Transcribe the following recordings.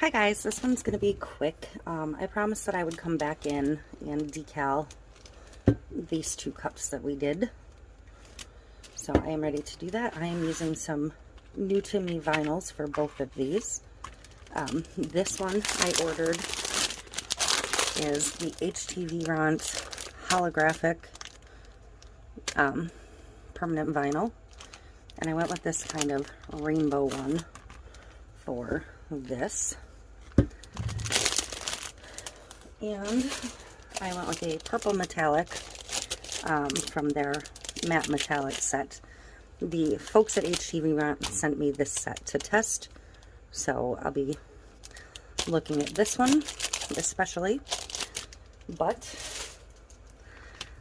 Hi guys, this one's going to be quick. I promised that I would come back in and decal these 2 cups that we did. So I am ready to do that. I am using some new to me vinyls for both of these. This one I ordered is the HTVRont Holographic permanent vinyl. And I went with this kind of rainbow one for this. And I went with a purple metallic from their matte metallic set. The folks at HTVRont sent me this set to test, so I'll be looking at this one especially. But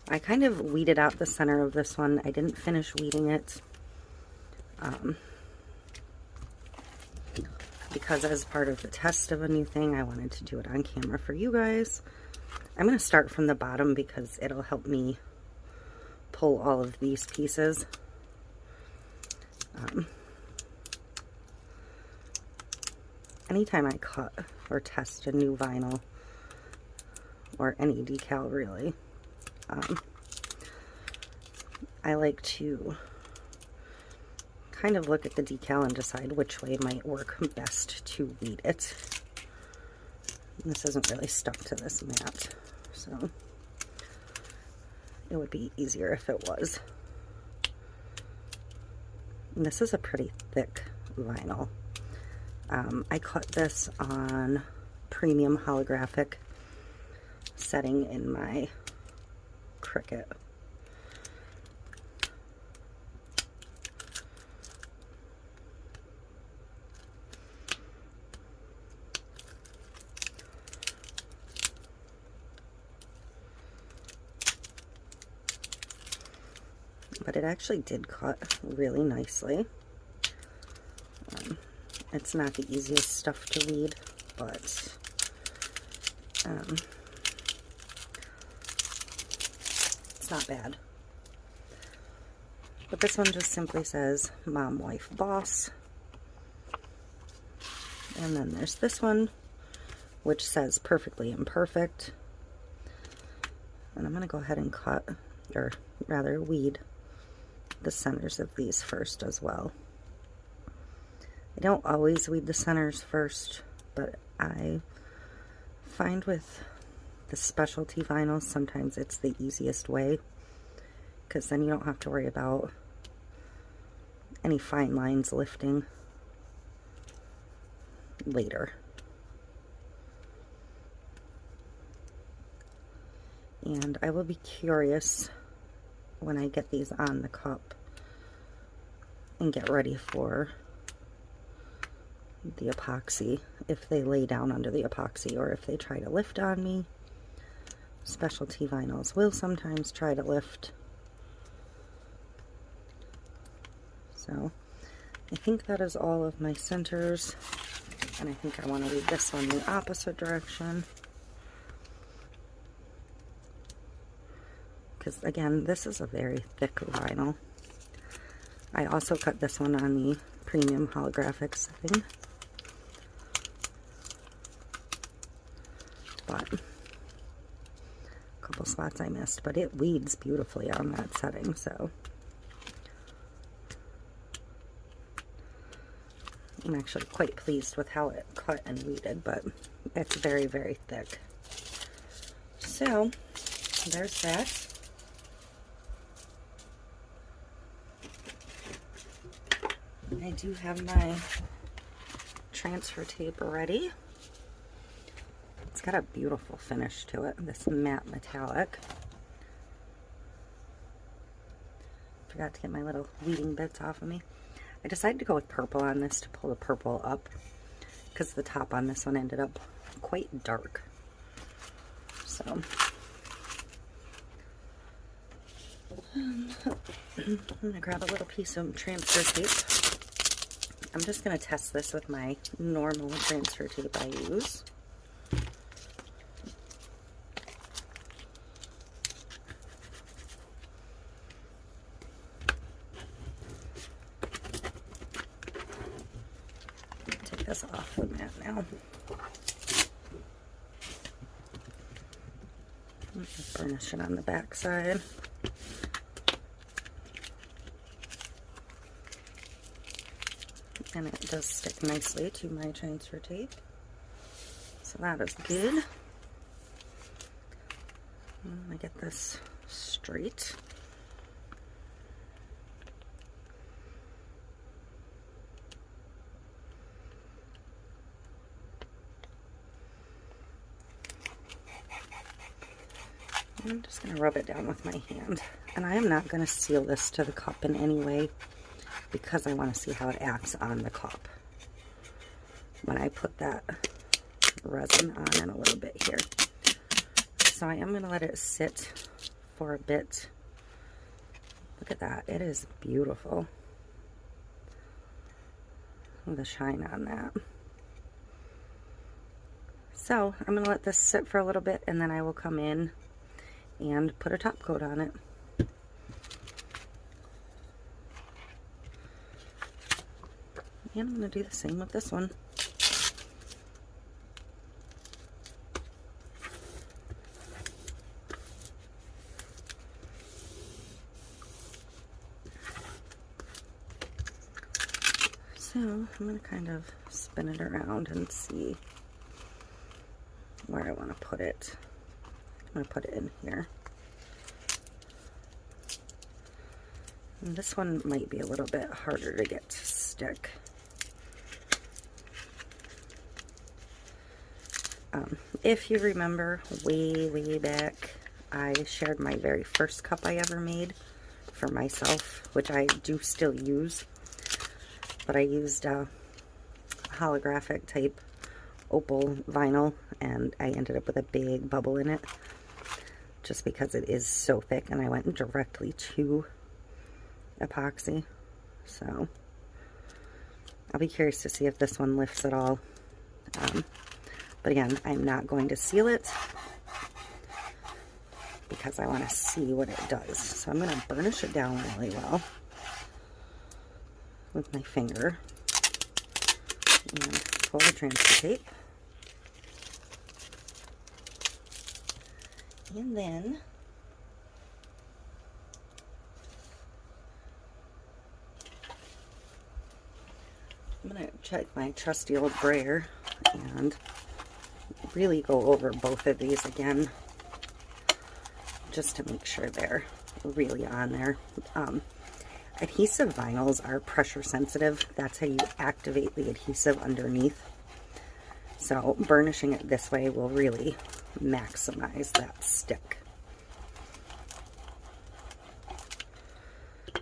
I kind of weeded out the center of this one. I didn't finish weeding it because as part of the test of a new thing, I wanted to do it on camera for you guys. I'm going to start from the bottom because it'll help me pull all of these pieces. Anytime I cut or test a new vinyl, or any decal really, I like to kind of look at the decal and decide which way might work best to weed it. This isn't really stuck to this mat, so it would be easier if it was. And this is a pretty thick vinyl. I cut this on premium holographic setting in my Cricut. But it actually did cut really nicely. It's not the easiest stuff to weed, but it's not bad. But this one just simply says Mom, Wife, Boss. And then there's this one, which says Perfectly Imperfect. And I'm going to go ahead and cut, or rather weed, the centers of these first as well. I don't always weed the centers first, but I find with the specialty vinyls sometimes it's the easiest way, because then you don't have to worry about any fine lines lifting later. And I will be curious when I get these on the cup and get ready for the epoxy, if they lay down under the epoxy or if they try to lift on me. Specialty vinyls will sometimes try to lift. So I think that is all of my centers, and I think I want to leave this one the opposite direction. Because again, this is a very thick vinyl. I also cut this one on the premium holographic setting. But a couple spots I missed, but it weeds beautifully on that setting, so I'm actually quite pleased with how it cut and weeded, but it's very, very thick. So there's that. I do have my transfer tape ready. It's got a beautiful finish to it, this matte metallic. Forgot to get my little weeding bits off of me. I decided to go with purple on this to pull the purple up, because the top on this one ended up quite dark. So I'm going to grab a little piece of transfer tape. I'm just going to test this with my normal transfer tape I use. this off the mat now. Burnish it on the back side. And it does stick nicely to my transfer tape. So that is good. I'm going to get this straight. I'm just going to rub it down with my hand. And I am not going to seal this to the cup in any way because I want to see how it acts on the cup when I put that resin on in a little bit here. So I am going to let it sit for a bit. Look at that. It is beautiful. Look at the shine on that. So I'm going to let this sit for a little bit and then I will come in and put a top coat on it. And I'm going to do the same with this one. So I'm going to kind of spin it around and see where I want to put it. I'm going to put it in here. And this one might be a little bit harder to get to stick. If you remember way back, I shared my very first cup I ever made for myself, which I do still use, but I used a holographic type opal vinyl and I ended up with a big bubble in it just because it is so thick, and I went directly to epoxy. So I'll be curious to see if this one lifts at all. But again, I'm not going to seal it because I want to see what it does. So I'm going to burnish it down really well with my finger and pull the transfer tape. And then I'm going to check my trusty old brayer and really go over both of these again just to make sure they're really on there. Adhesive vinyls are pressure sensitive. That's how you activate the adhesive underneath. So burnishing it this way will really maximize that stick.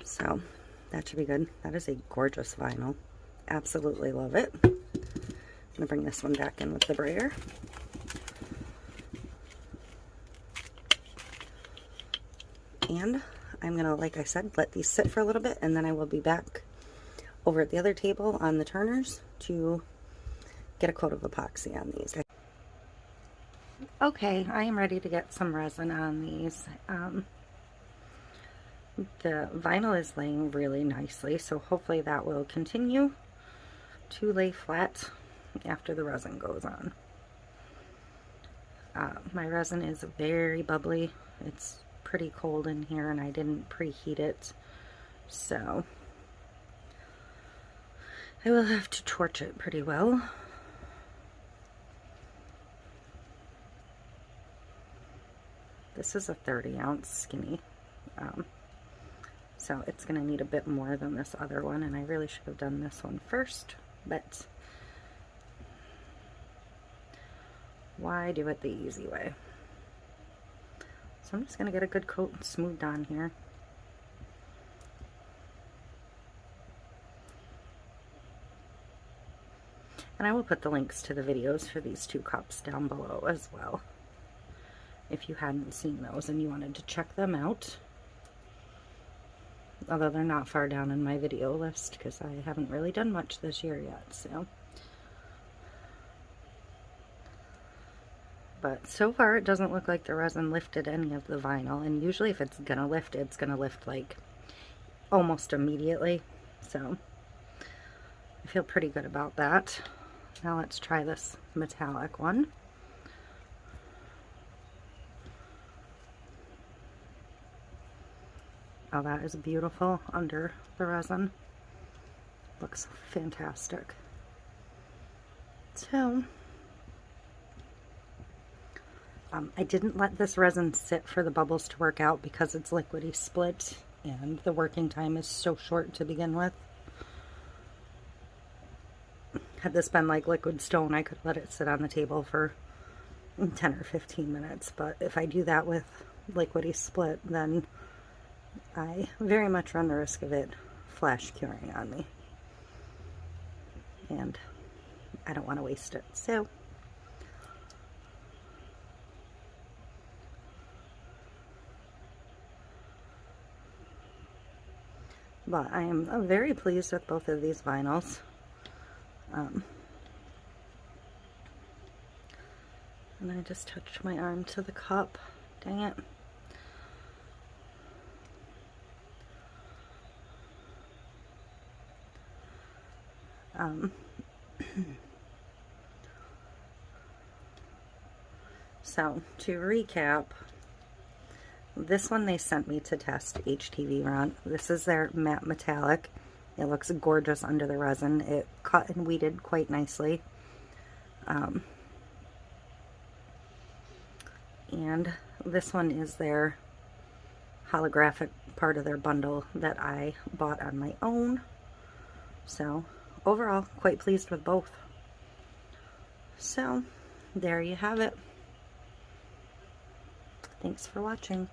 So that should be good. That is a gorgeous vinyl. Absolutely love it. I'm going to bring this one back in with the brayer. And I'm going to, like I said, let these sit for a little bit, and then I will be back over at the other table on the turners to get a coat of epoxy on these. Okay, I am ready to get some resin on these. The vinyl is laying really nicely, so hopefully that will continue to lay flat after the resin goes on. My resin is very bubbly. It's pretty cold in here and I didn't preheat it, so I will have to torch it pretty well. This is a 30-ounce skinny, so it's going to need a bit more than this other one, and I really should have done this one first, but why do it the easy way? So I'm just going to get a good coat and smoothed on here. And I will put the links to the videos for these two cups down below as well, if you hadn't seen those and you wanted to check them out. Although they're not far down in my video list because I haven't really done much this year yet, so. But so far it doesn't look like the resin lifted any of the vinyl, and usually if it's gonna lift, it's gonna lift like almost immediately. So I feel pretty good about that. now let's try this metallic one. Oh, that is beautiful under the resin. Looks fantastic. So, I didn't let this resin sit for the bubbles to work out because it's liquidy split and the working time is so short to begin with. Had this been like liquid stone, I could let it sit on the table for 10 or 15 minutes, but if I do that with liquidy split, then I very much run the risk of it flash curing on me, and I don't want to waste it. So but I am very pleased with both of these vinyls. And I just touched my arm to the cup. Dang it. So, to recap, this one they sent me to test HTVRont. This is their matte metallic. It looks gorgeous under the resin. It cut and weeded quite nicely. And this one is their holographic part of their bundle that I bought on my own. So, overall, quite pleased with both. So, there you have it. Thanks for watching.